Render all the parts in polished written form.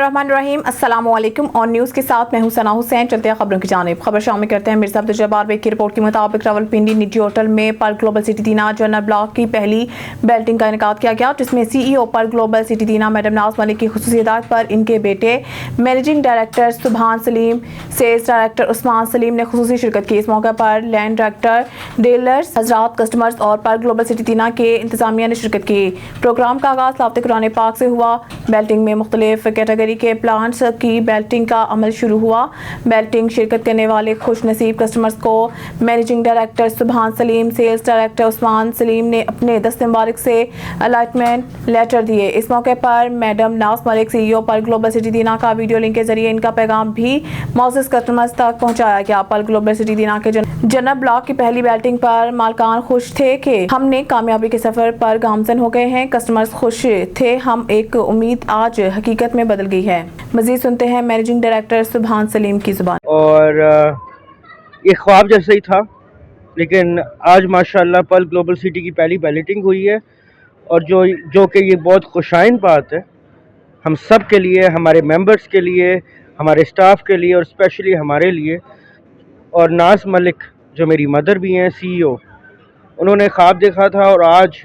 बिस्मिल्लाहिर्रहमानिर्रहीम। अस्सलाम वालेकुम। ऑन न्यूज़ के साथ मैं हूं सना हुसैन। चलते हैं खबरों की जानिब। खबर शामिल करते हैं मिर्ज़ा अब्दुल जब्बार बेग की रिपोर्ट के मुताबिक रावलपिंडी निजी होटल में पर ग्लोबल सिटी दीना जनरल ब्लॉक की पहली बैल्टिंग का इनेकाद किया गया, जिसमें CEO पर ग्लोबल सिटी दीना मैडम नाज मलिक की खुसूसी हिदायत पर इनके बेटे मैनेजिंग डायरेक्टर सुभान सलीम, सेल्स डायरेक्टर उस्मान सलीम ने खुसूसी शिरकत की। इस मौके पर लैंड डायरेक्टर, डीलर्स हजरात, कस्टमर्स और पर ग्लोबल सिटी दीना के इंतजामिया ने शिरकत की। प्रोग्राम का आगाज लाफ्ते कुरान पाक से हुआ। बेल्टिंग में मुख्तलिफ कैटेगरी के प्लांट्स की बेल्टिंग का अमल शुरू हुआ। बेल्टिंग शिरकत करने वाले खुश नसीब कस्टमर्स को मैनेजिंग डायरेक्टर सुभान सलीम, सेल्स डायरेक्टर उस्मान सलीम ने अपने दस्ते मुबारक से अलॉटमेंट लेटर दिए। इस मौके पर मैडम नाज मलिक CEO पर ग्लोबल सिटी दीना का वीडियो लिंक के जरिए इनका पैगाम भी मौजूद कस्टमर्स तक पहुँचाया गया। पर ग्लोबल सिटी दीना के जनरल ब्लॉक की पहली बेल्टिंग पर मालकान खुश थे कि हमने कामयाबी के सफर पर गामजन हो गए हैं। कस्टमर्स खुश थे, हम एक उम्मीद आज हकीकत में बदल गई है। मजीद सुनते हैं मैनेजिंग डायरेक्टर सुभान सलीम की जुबान। और ये ख्वाब जैसा ही था, लेकिन आज माशाल्लाह पल ग्लोबल सिटी की पहली बैलेटिंग हुई है और जो कि ये बहुत खुशाइन बात है हम सब के लिए, हमारे मेंबर्स के लिए, हमारे स्टाफ के लिए और स्पेशली हमारे लिए। और नाज मलिक जो मेरी मदर भी हैं CEO, उन्होंने ख्वाब देखा था और आज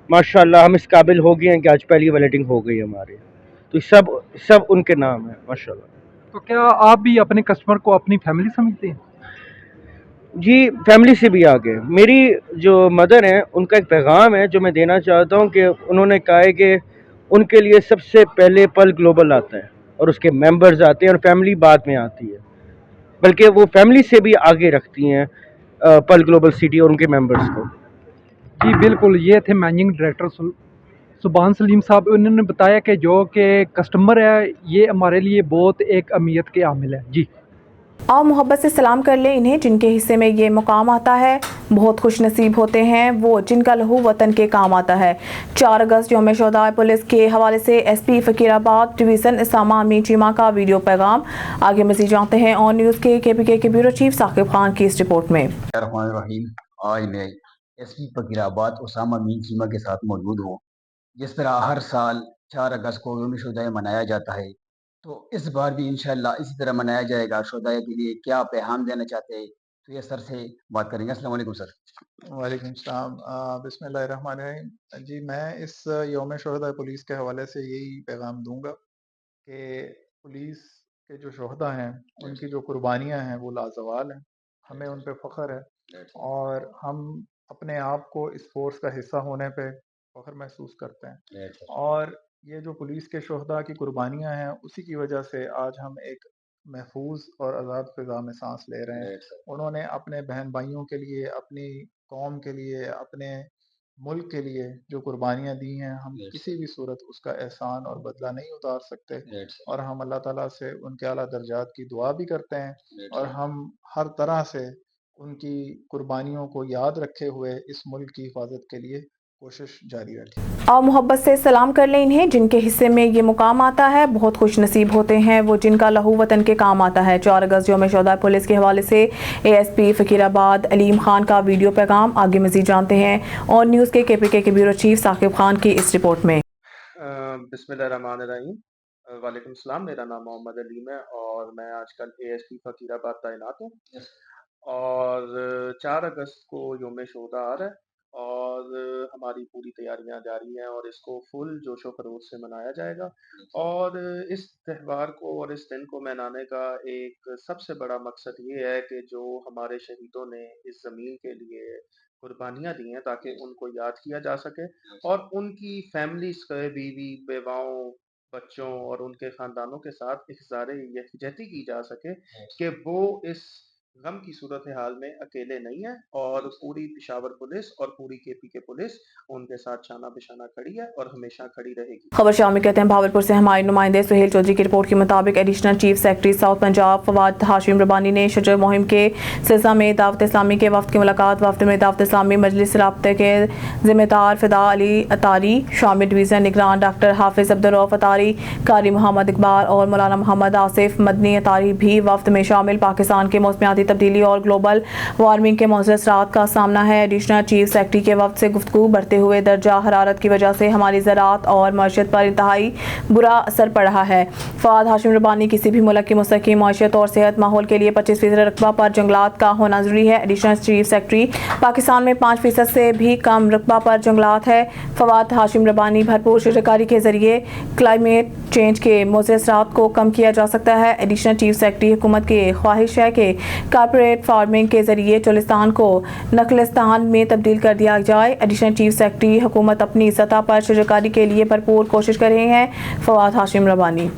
माशाल्लाह हम इस काबिल हो गए हैं कि आज पहली बैलेटिंग हो गई हमारे। तो सब उनके नाम है माशाल्लाह। तो क्या आप भी अपने कस्टमर को अपनी फैमिली समझते हैं? जी, फैमिली से भी आगे। मेरी जो मदर हैं उनका एक पैगाम है जो मैं देना चाहता हूँ कि उन्होंने कहा है कि उनके लिए सबसे पहले पल ग्लोबल आता है और उसके मेंबर्स आते हैं और फैमिली बाद में आती है, बल्कि वो फैमिली से भी आगे रखती हैं पल ग्लोबल सिटी और उनके मेंबर्स को। जी बिल्कुल, ये थे मैनेजिंग डायरेक्टर सुभान सलीम साहब। उन्होंने बताया कि जो कि कस्टमर है ये हमारे लिए बहुत एक अहमियत के हामिल है। जी, और मोहब्बत से सलाम कर ले इन्हें जिनके हिस्से में ये मुकाम आता है। बहुत खुश नसीब होते हैं वो जिनका लहू वतन के काम आता है। 4 अगस्त यौम शोहदा पुलिस के हवाले से SP फकीराबाद डिवीज़न इसामा अमीन चीमा का वीडियो पैगाम। आगे मज़ीद जानते हैं ऑन न्यूज़ के KPK के ब्यूरो चीफ साकिब खान की इस रिपोर्ट में। आज मैं SP फकीराबाद उसामा अमीन चीमा के साथ मौजूद हूँ। जिस तरह हर साल 4 अगस्त को यौम शोहदा मनाया जाता है, तो इस बार भी इंशाअल्लाह इसी तरह मनाया जाएगा। शोहदा के लिए क्या पैगाम देना चाहते हैं, तो ये सर से बात करेंगे। अस्सलाम वालेकुम सर। वालेकुम सलाम। बिस्मिल्लाहिर्रहमानिर्रहीम। जी, मैं इस यौम शोहदा पुलिस के हवाले से यही पैगाम दूंगा कि पुलिस के जो शोहदा हैं उनकी जो कुर्बानियाँ हैं वो लाजवाल हैं। हमें उन पे फ़ख्र है और हम अपने आप को इस फोर्स का हिस्सा होने पे फ़ख्र महसूस करते हैं। और ये जो पुलिस के शोहदा की कुर्बानियाँ हैं उसी की वजह से आज हम एक महफूज और आज़ाद फ़िज़ा में सांस ले रहे हैं। उन्होंने अपने बहन भाइयों के लिए, अपनी कौम के लिए, अपने मुल्क के लिए जो कुर्बानियाँ दी हैं, हम किसी भी सूरत उसका एहसान और बदला नहीं उतार सकते। और हम अल्लाह ताला से उनके आला दर्जात की दुआ भी करते हैं और हम हर तरह से उनकी कुर्बानियों को याद रखे हुए इस मुल्क की हिफाजत के लिए कोशिश जारी रखें। और मोहब्बत से सलाम कर लें इन्हें जिनके हिस्से में ये मुकाम आता है। बहुत खुश नसीब होते हैं वो जिनका लहू वतन के काम आता है। 4 अगस्त यौम शोहदा पुलिस के हवाले से ASP फकीराबाद अलीम खान का वीडियो पैगाम। आगे मजीद जानते हैं ऑन न्यूज़ के KPK के ब्यूरो चीफ साकिब खान की इस रिपोर्ट में। बिस्मिल्लाहिर्रहमानिर्रहीम। वालेकुम सलाम। मेरा नाम मोहम्मद अलीम है और मैं आजकल ASP फकीराबाद तैनात हूँ। और 4 अगस्त को यौम शोहदा आ रहा है और हमारी पूरी तैयारियां जारी हैं और इसको फुल जोशो खरोश से मनाया जाएगा। और इस त्यौहार को और इस दिन को मनाने का एक सबसे बड़ा मकसद ये है कि जो हमारे शहीदों ने इस ज़मीन के लिए कुर्बानियाँ दी हैं ताकि उनको याद किया जा सके और उनकी फैमिलीज़ के बीवी, बेवाओं, बच्चों और उनके ख़ानदानों के साथ इज़हार यकजहती की जा सके कि वो इस गम की सूरत हाल में अकेले नहीं है और पूरी पेशावर पुलिस और पूरी KPK पुलिस उनके साथ शाना बिशाना खड़ी है और हमेशा खड़ी रहेगी। खबर शामिल कहते हैं भावलपुर से हमारे नुमाइंदे सुहेल चौधरी की रिपोर्ट के मुताबिक additional chief secretary south Punjab Fawad Hashim Rabbani ने शजर मुहिम के सिलसिला में दावत इस्लामी के वफ्द की मुलाकात। वफ्द में दावत इस्लामी मजलिस राब्ते के जिम्मेदार फिदा अली अतारी, शामिल डिवीज़न निगरान डॉक्टर हाफिज अब्दुर्रऊफ अतारी, कारी मोहम्मद इकबाल और मौलाना मोहम्मद आसिफ मदनी अतारी भी वफ्द में शामिल। पाकिस्तान के मौसमियाती माहौलियाती तब्दीली और ग्लोबल वार्मिंग के मौजूदा असरात का सामना है। एडिशनल चीफ सेक्रेटरी के वक्त से गुफ्तगू बढ़ते हुए दर्जा हरारत की वजह से हमारी ज़राअत और मईशत पर इंतहाई बुरा असर पड़ रहा है। फवाद हाशिम रब्बानी किसी भी मुल्क की मुस्तकिल मईशत और सेहत माहौल के लिए 25% रकबा पर जंगलात का होना जरूरी है। एडिशनल चीफ सेक्रेटरी पाकिस्तान में 5% से भी कम रकबा पर जंगलात है। फवाद हाशिम रब्बानी भरपूर शिरकत के जरिए क्लाइमेट चेंज के मौजूदा असरात को कम किया जा सकता है। एडिशनल चीफ सेक्रेटरी हुकूमत की ख्वाहिश है कि कारपोरेट फार्मिंग के जरिए चोलिस्तान को नखलिस्तान में तब्दील कर दिया जाए। एडिशनल चीफ सेक्रेटरी हुकूमत अपनी सतह पर शिरकत के लिए भरपूर कोशिश कर रहे हैं। फवाद हाशिम रब्बानी।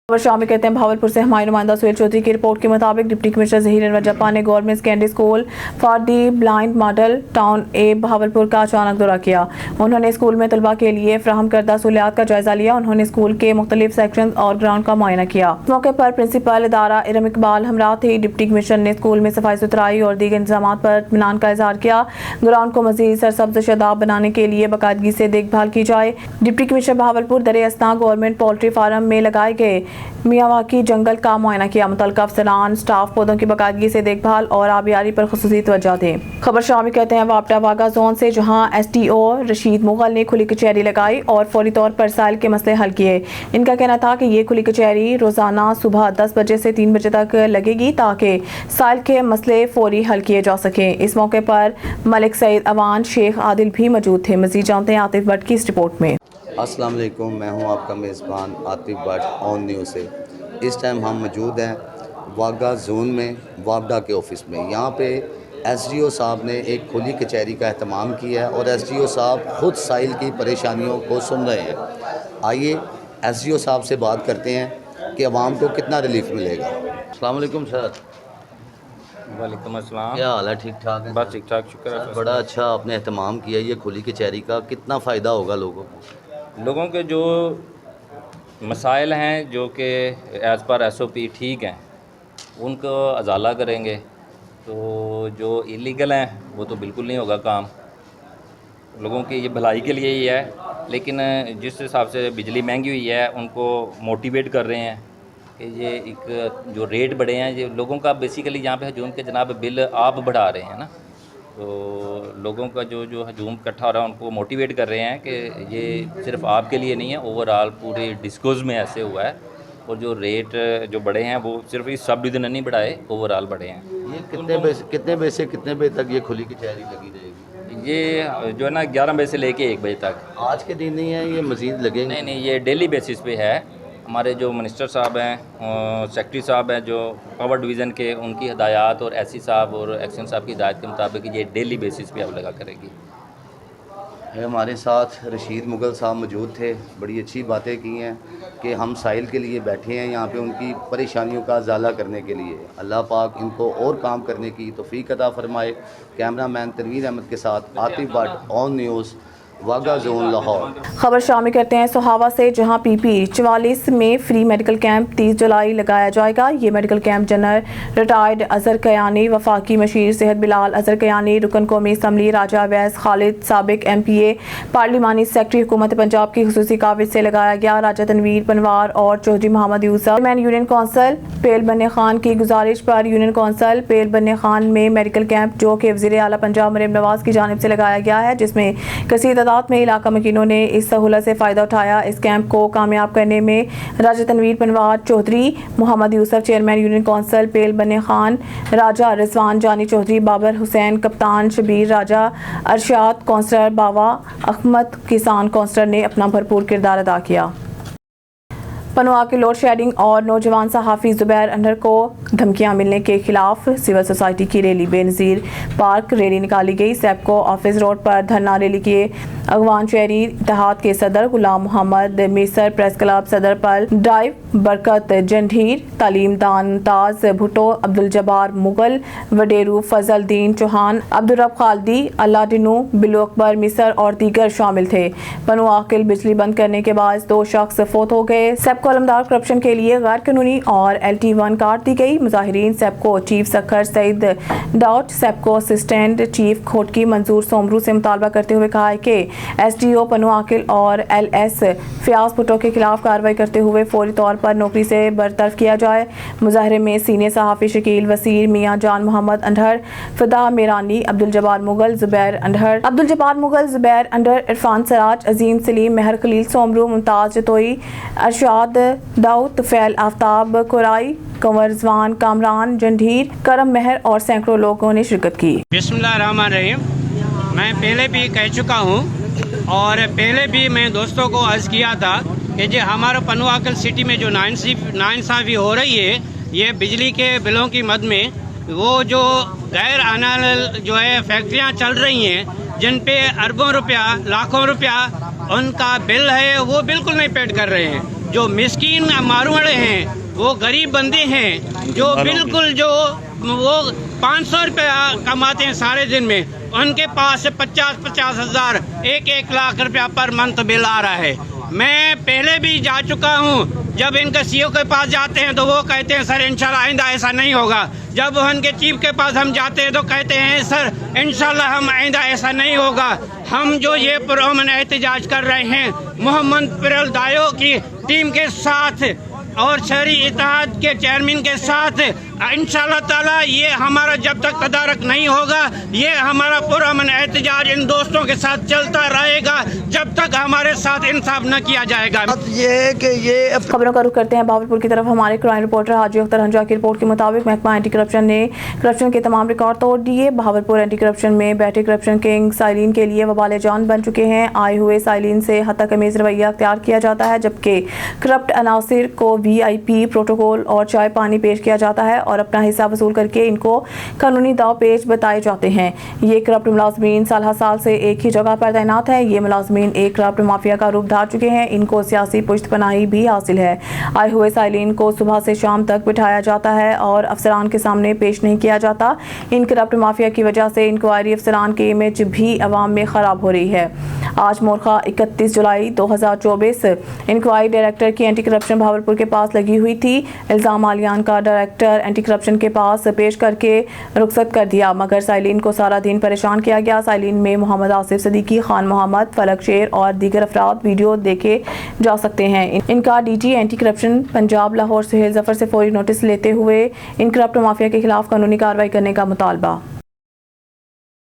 खबर शामिल करते हैं भावलपुर से। हमारे नुमाइंदा सुहेल चौधरी की रिपोर्ट के मुताबिक डिप्टी कमिश्नर ज़हीर अनवर जप्पा ने government secondary school for the blind model town A Bahawalpur का अचानक दौरा किया। उन्होंने स्कूल में तलबा के लिए फ्राहम करदा सहूलियात का जायजा लिया। उन्होंने स्कूल के मुख्तलिफ सेक्शन और ग्राउंड का मुआयना किया। इस मौके पर प्रिंसिपल इदारा इरम इकबाल हमरा थे। डिप्टी कमिश्नर ने स्कूल में सफाई सुथराई और दीगर इंतजाम पर इत्मीनान का इजहार किया। ग्राउंड को मजीद सरसब्ज शदाब बनाने के लिए बाकायदगी से देखभाल की जाए। डिप्टी कमिश्नर भावलपुर दरे अस्ना गवर्नमेंट पोल्ट्री फार्म में लगाए गए मियावाकी जंगल का मुआयना किया। मुतल्लिका अफसरान स्टाफ पौधों की बाकायदगी से देखभाल और आबियारी पर खुसूसी तवज्जो दें। खबर शामिल कहते हैं वापटा वागा जोन से, जहां SDO रशीद मुगल ने खुली कचहरी लगाई और फौरी तौर पर साइल के मसले हल किए। इनका कहना था कि ये खुली कचहरी रोजाना सुबह 10 बजे से 3 बजे तक लगेगी ताकि साइल के मसले फौरी हल किए जा सकें। इस मौके पर मलिक सईद अवान शेख आदिल भी मौजूद थे। मजीद जानते हैं आतिफ भट्ट की इस रिपोर्ट में। अस्सलाम वालेकुम, मैं हूं आपका मेज़बान आतिफ भट्ट ऑन न्यूज़ से। इस टाइम हम मौजूद हैं वागा जोन में वापडा के ऑफिस में। यहाँ पे SDO साहब ने एक खुली कचहरी का एहतमाम किया है और SDO साहब खुद साइल की परेशानियों को सुन रहे हैं। आइए SDO साहब से बात करते हैं कि आवाम को कितना रिलीफ मिलेगा। अस्सलाम वालेकुम सर। वालेकुम अस्सलाम। क्या हाल है? ठीक ठाक है? बस ठीक ठाक, शुक्र है। बड़ा अच्छा आपने एहतमाम किया ये खुली कचहरी का, कितना फ़ायदा होगा लोगों को? लोगों के जो मसाइल हैं जो कि एज़ पर SOP ठीक हैं उनको अजाला करेंगे। तो जो इलीगल हैं वो तो बिल्कुल नहीं होगा काम। लोगों की ये भलाई के लिए ही है, लेकिन जिस हिसाब से बिजली महंगी हुई है उनको मोटिवेट कर रहे हैं कि ये एक जो रेट बढ़े हैं ये लोगों का बेसिकली यहाँ पे हजूम के जनाब बिल आप बढ़ा रहे हैं ना, तो लोगों का जो हजूम इकट्ठा हो रहा है उनको मोटिवेट कर रहे हैं कि ये सिर्फ आपके लिए नहीं है, ओवरऑल पूरे डिस्कोज में ऐसे हुआ है। और जो रेट जो बढ़े हैं वो सिर्फ इस सब डिवीज़न नहीं बढ़ाए, ओवरऑल बढ़े हैं। ये कितने बजे से कितने बजे तक ये खुली कचहरी लगी रहेगी? ये जो है ना 11 बजे से लेके 1 बजे तक। आज के दिन नहीं है, ये मज़ीद लगेंगे? नहीं, ये डेली बेसिस पे है। हमारे जो मिनिस्टर साहब हैं, सेक्रेटरी साहब हैं जो पावर डिवीज़न के, उनकी हिदायत और SC साहब और एक्शन साहब की हिदायत के मुताबिक ये डेली बेसिस पे अब लगा करेगी। हमारे साथ रशीद मुगल साहब मौजूद थे। बड़ी अच्छी बातें की हैं कि हम साहिल के लिए बैठे हैं यहाँ पे उनकी परेशानियों का अजाला करने के लिए। अल्लाह पाक इनको और काम करने की तौफीक अता फरमाए। कैमरामैन तनवीर अहमद के साथ Atif Bhatt on news Wagah zone Lahore. खबर शामिल करते हैं सोहावा से, जहां PP 44 में फ्री मेडिकल कैंप 30 जुलाई लगाया जाएगा। ये medical camp general retired Azhar Kayani, वफाकी मशीर सेहत बिलाल अजहर कयानी, रुकन कौमी असम्बली राजा अवैस खालिद, साबिक MPA पार्लिमानी सेक्रेटरी हुकूमत पंजाब की खुसूसी काविज से लगाया गया। राजा तनवीर पनवार और Chaudhry Mohammad Yousuf man union council Pel Banne Khan की गुजारिश पर यूनियन कौंसल पेल बन्ने खान में मेडिकल कैंप जो कि वज़ीर आला पंजाब मरीम नवाज की जानिब से लगाया गया है, जिसमें कसीर तादाद में इलाका मकीनों ने इस सहूलत से फ़ायदा उठाया। इस कैंप को कामयाब करने में Raja Tanveer Panwar, Chaudhry Mohammad Yousuf chairman union council Pel Banne Khan, Raja Rizwan Jani Chaudhry, Babar Hussain कप्तान, शबीर राजा, अरशाद कौंसलर, बावा अहमद किसान कौंसलर ने अपना भरपूर किरदार अदा किया। पनवा की लोड शेडिंग और नौजवान सहाफ़ी ज़ुबैर अनहर को धमकियां मिलने के खिलाफ सिविल सोसाइटी की रैली बेनज़ीर पार्क रैली निकाली गई। सैपको ऑफिस रोड पर धरना रैली के अगवान शहरी इत्तेहाद के सदर गुलाम मोहम्मद, मेसर प्रेस क्लब सदर पर ड्राइव बरकत जंढीर, तालीम दान ताज भुट्टो, अब्दुल जब्बार मुगल, वडेरू फजल दीन चौहान, अब्दुल रब खालदी, अल्लाडिनू, बिल्लू अकबर मिसर और दीगर शामिल थे। पनवा किल बिजली बंद करने के बाद 2 शख्स फोत हो गए। सेप्को अलमदार करप्शन के लिए गैर कानूनी और LT1 काट दी गई। मुजाहिरीन SEPCO chief Sukkur Saeed Dawood, SEPCO assistant chief Ghotki Manzoor Soomro से मुतालबा करते हुए कहा है कि SDO पन्नू आकिल और LS फयाज भुट्टो के खिलाफ कार्रवाई करते हुए फौरी तौर पर नौकरी से बरतरफ किया जाए। मुजाहरे में सीनियर सहाफ़ी शकील वसीर, मियाँ जान मोहम्मद अंडर, फिदा मेरानी, अब्दुल जब्बार मुगल, जुबैर अंडर, इरफान सराज, अजीम सलीम, मेहर खलील सोमरू, मुमताज जतोई, अरशाद दाऊद, तुफैल आफ्ताब, कुराई, कंवर जवान, कामरान जंडीर, करम मेहर और सैकड़ों लोगों ने शिरकत की। बिस्मिल्लाहिर्रहमानिर्रहीम। मैं पहले भी कह चुका हूँ और पहले भी मैं दोस्तों को अर्ज़ किया था कि जो हमारा पन्नू आकिल सिटी में जो नाइंसाफ़ी हो रही है, ये बिजली के बिलों की मद में वो जो गैर अनाल जो है फैक्ट्रियाँ चल रही हैं जिन पे अरबों रुपया लाखों रुपया उनका बिल है, वो बिल्कुल नहीं पेड कर रहे हैं। जो मिस्कीन मारवाड़े हैं, वो गरीब बंदे हैं जो बिल्कुल जो वो 500 रुपया कमाते हैं सारे दिन में, उनके पास से 50-50 हज़ार 1-1 लाख रुपया पर मंथ बिल आ रहा है। मैं पहले भी जा चुका हूँ, जब इनके CEO के पास जाते हैं तो वो कहते हैं सर इंशाल्लाह आइंदा ऐसा नहीं होगा। जब उनके चीफ के पास हम जाते हैं तो कहते हैं सर इंशाल्लाह हम आइंदा ऐसा नहीं होगा। हम जो ये पुरअमन एहतजाज कर रहे हैं मोहम्मद पिरल दायो की टीम के साथ और शहरी इत्तेहाद के चेयरमैन के साथ इंशाल्लाह ताला ये हमारा जब तक तदारक नहीं होगा, ये हमारा पुरअमन एहतजाज इन दोस्तों के साथ चलता रहेगा जब तक हमारे साथ इंसाफ न किया जाएगा। खबरों का रुख करते हैं भावलपुर की तरफ। हमारे क्राइम रिपोर्टर हाजी अख्तर हंजा की रिपोर्ट के मुताबिक महकमा एंटी करप्शन ने करप्शन के तमाम रिकॉर्ड तोड़ दिए। भावलपुर एंटी करप्शन में बैठे करप्शन किंग साइलिन के लिए वबाल जान बन चुके हैं। आए हुए साइलिन से हत्ता कमीज रवैया अख्तियार किया जाता है, जबकि करप्ट अनासिर को VIP प्रोटोकॉल और चाय पानी पेश किया जाता है और अपना हिस्सा वसूल करके इनको कानूनी दाव पेच बताए जाते हैं। ये करप्ट मुलाजमीन साल से एक ही जगह पर तैनात है। ये मुलाजमीन एक करप्ट माफिया का रूप धार चुके हैं। इनको सियासी पुश्तपनाही भी हासिल है। आए हुए साइलिन को सुबह से शाम तक बिठाया जाता है और अफसरान के सामने पेश नहीं किया जाता। इन करप्ट माफिया की वजह से इंक्वायरी अफसरान की इमेज भी अवाम में खराब हो रही है। आज मोरखा 31 जुलाई 2024 इंक्वायरी डायरेक्टर की एंटी करप्शन भावलपुर के पास लगी हुई थी। इल्जाम मालियान का डायरेक्टर एंटी करप्शन के पास पेश करके रुखसत कर दिया, मगर साइलिन को सारा दिन परेशान किया गया। साइलिन में मोहम्मद आसिफ सदीकी, खान मोहम्मद, फलक शेर और दीगर अफराद वीडियो देखे जा सकते हैं। इनका DG anti corruption Punjab Lahore Suhail Zafar से फौरी नोटिस लेते हुए इन करप्ट माफिया के खिलाफ कानूनी कार्रवाई करने का मुतालबा।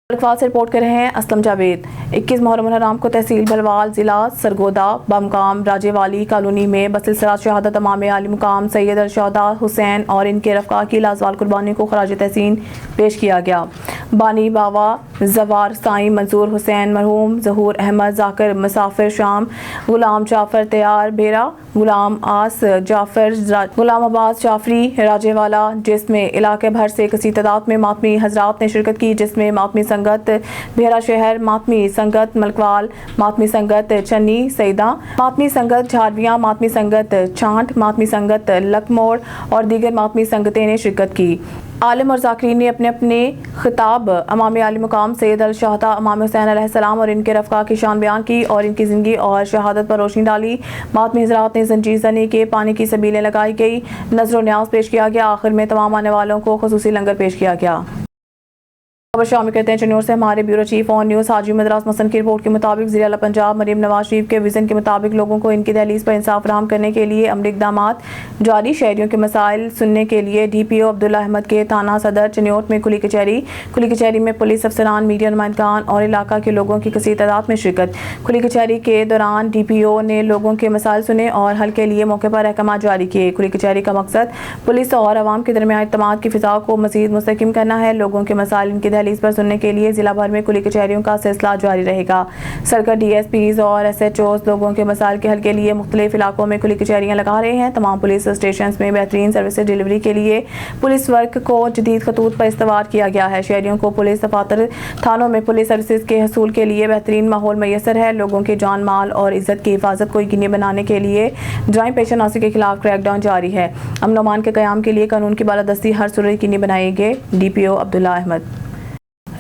से रिपोर्ट कर रहे हैं असलम जावेद। 21 मुहर्रम हराम को तहसील भलवाल, जिला सरगोदा, बमकाम राजेवाली कॉलोनी में बसिलसिला शहादत तमाम आली मुकाम सैयद अरशदा हुसैन और इनके रफ़ा की लाजवाल कुर्बानी को खराज तहसीन पेश किया गया। बानी बावा जवार साई मंसूर हुसैन, मरहूम जहूर अहमद जाकिर मुसाफिर शाम, गुलाम जाफर तैयार बेरा, गुलाम आस जाफर, गुलाम अब्बास जाफरी राजेवाला, जिसमें इलाके भर से कसी तादाद में मातमी हजरात ने शिरकत की, जिसमें मातमी संगत भेरा शहर, मातमी संगत मलकवाल, मातमी संगत चन्नी सईदा, मातमी संगत झारवियाँ, मातमी संगत छांट, मातमी संगत लकमोड़ और दीगर मातमी संगतें ने शिरकत की। आलिम और ज़ाकिरीन ने अपने अपने खिताब अमाम आली मुकाम सैयद अल शहदा इमाम हुसैन अलैहिस्सलाम और इनके रफ़ा की शान बयान की और इनकी ज़िंदगी और शहादत पर रोशनी डाली। मातमी हज़रात ने जंजीर ज़नी के पानी की सबीलें लगाई गई, नज़र न्याज पेश किया गया। आखिर में तमाम आने वालों को खुसूसी लंगर पेश किया गया। खबर शामिल करते हैं चन्नौर से हमारे ब्यूरो चीफ ऑन न्यूज़ हाजी मदरास मसन की रिपोर्ट के मुताबिक ज़िला आला पंजाब मरीम नवाज शरीफ के विज़न के मुताबिक लोगों को इनकी दहलीज पर इंसाफ फराहम करने के लिए अमली इक़दामात जारी। शहरियों के मसाइल सुनने के लिए DPO अब्दुल्ला अहमद के थाना सदर चन्नौर में खुली कचहरी में पुलिस अफसरान, मीडिया नुमाइंदगान और इलाका के लोगों की कसीर तादाद में शिरकत। खुली कचहरी के दौरान DPO ने लोगों के मसाइल सुने और हल के लिए मौके पर अहकाम जारी किए। खुली कचहरी का मकसद पुलिस और आवाम के दरमियान इत्तेमाद की फ़िज़ा को मज़ीद मुस्तहकम करना है। लोगों के मसाइल इनकी दहलीज पर सुनने के लिए जिला भर में खुली कचहरियों का सिलसिला जारी रहेगा। सरकार DSPs और SHOs लोगों के मसाइल के हल के लिए मुख्तलिफ इलाकों में खुली कचहरियाँ लगा रहे हैं। तमाम पुलिस स्टेशन में बेहतरीन सर्विसेज डिलीवरी के लिए पुलिस वर्क को जदीद खतूत पर इस्तवार किया गया है। शहरियों को पुलिस दफातर थानों में पुलिस सर्विसेज के हसूल के लिए बेहतरीन माहौल मैसर है। लोगों की जान माल और इज्जत की हिफाजत को यकीनी बनाने के लिए ड्राइंग पेशनासी के खिलाफ क्रैकडाउन जारी है। अमन अमान के क़याम के लिए कानून की बालादस्ती हर सूरत यकीनी बनाएंगे DPO Abdullah Ahmed.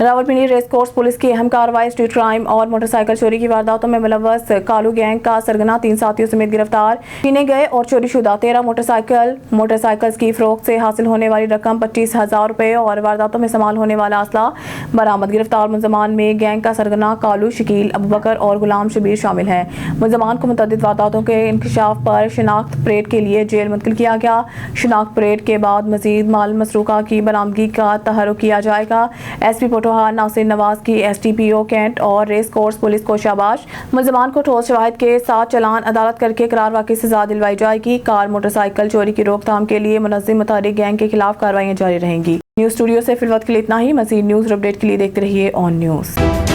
Rawalpindi race course police की अहम कार्रवाई। स्ट्रीट क्राइम और मोटरसाइकिल चोरी की वारदातों में मुलव्वस कालू गैंग का सरगना 3 साथियों समेत गिरफ्तार। छीने गए और चोरीशुदा 13 मोटरसाइकिल्स की फरोख्त से हासिल होने वाली रकम 25,000 रुपये और वारदातों में इस्तेमाल होने वाला असला बरामद। गिरफ्तार मुलजमान में गैंग का सरगना कालू, शकील, अबू बकर और गुलाम शबीर शामिल हैं। मुलजमान को मुतअद्दिद वारदातों के इंकशाफ पर शिनाख्त परेड के लिए जेल मुंतकिल किया गया। शिनाख्त परेड के बाद मजीद माल मसरूका की बरामदगी का तहरुक किया जाएगा। एसपी पोटोहार नासिर नवाज की STPO कैंट और रेस कोर्स पुलिस को शाबाश। मुलजमान को ठोस शवाहिद के साथ चलान अदालत करके करार वाक़ई सजा दिलवाई जाएगी। कार मोटरसाइकिल चोरी की रोकथाम के लिए मुनज़्ज़िम मुतारिक गैंग के खिलाफ कार्रवाइयाँ जारी रहेंगी। न्यूज़ स्टूडियो से फिलहाल के लिए इतना ही। मज़ीद न्यूज़ अपडेट के लिए देखते रहिए ऑन न्यूज़।